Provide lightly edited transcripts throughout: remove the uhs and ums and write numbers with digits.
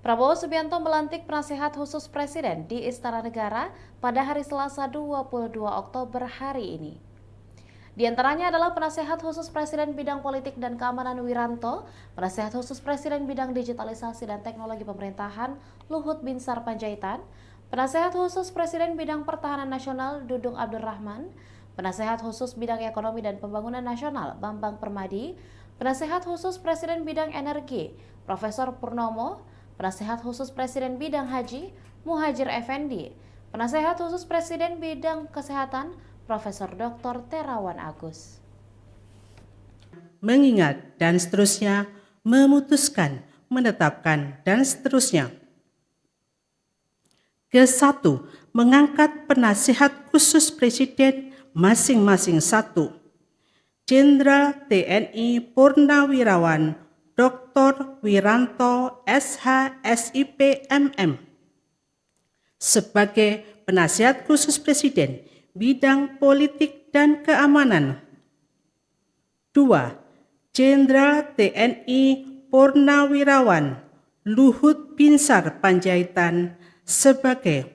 Prabowo Subianto melantik penasehat khusus Presiden di Istana Negara pada hari Selasa 22 Oktober hari ini. Di antaranya adalah penasehat khusus Presiden bidang politik dan keamanan Wiranto, penasehat khusus Presiden bidang digitalisasi dan teknologi pemerintahan Luhut Binsar Panjaitan, penasehat khusus Presiden bidang pertahanan nasional Dudung Abdurrahman, penasehat khusus bidang ekonomi dan pembangunan nasional Bambang Permadi, penasehat khusus Presiden bidang energi Profesor Purnomo, penasehat khusus Presiden bidang haji Muhajir Effendi, penasehat khusus Presiden bidang kesehatan Profesor Dr. Terawan Agus. Mengingat dan seterusnya, memutuskan, menetapkan dan seterusnya. Ke-1, mengangkat penasihat khusus Presiden masing-masing 1. Jenderal TNI Purnawirawan Dr. Wiranto SH SIP MM sebagai penasihat khusus Presiden bidang politik dan keamanan. 2. Jenderal TNI Purnawirawan Luhut Binsar Panjaitan sebagai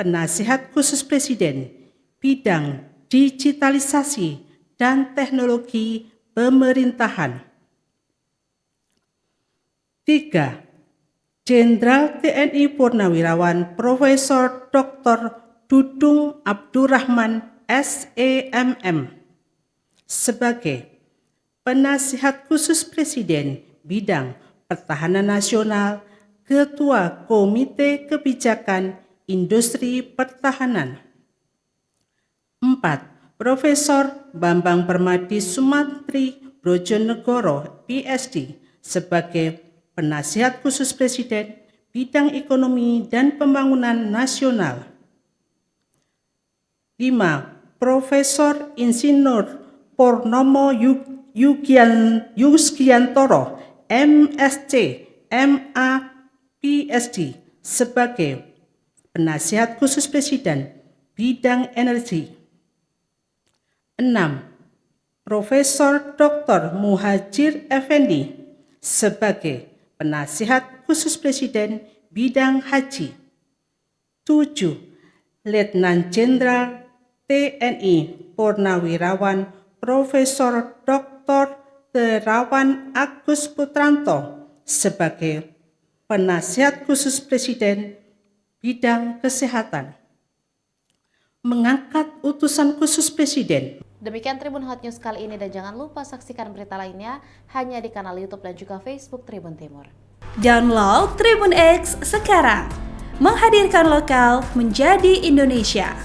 penasihat khusus Presiden bidang digitalisasi dan teknologi pemerintahan. 3. Jenderal TNI Purnawirawan Profesor Dr. Dudung Abdurrahman SEMM sebagai penasihat khusus Presiden bidang pertahanan nasional, Ketua Komite Kebijakan Industri Pertahanan. 4. Profesor Bambang Permadi Sumantri Brojonegoro PSD sebagai penasihat khusus Presiden bidang ekonomi dan pembangunan nasional. 5. Profesor Insinyur Purnomo Yuskiantoro MSc MA PSD sebagai penasihat khusus Presiden bidang energi. 6. Profesor Dr. Muhajir Effendi sebagai penasihat khusus Presiden bidang haji. 7. Letnan Jenderal TNI Purnawirawan Profesor Dr. Terawan Agus Putranto sebagai penasihat khusus Presiden bidang kesehatan. Mengangkat utusan khusus Presiden. Demikian Tribun Hot News kali ini dan jangan lupa saksikan berita lainnya hanya di kanal YouTube dan juga Facebook Tribun Timur. Download Tribun X sekarang, menghadirkan lokal menjadi Indonesia.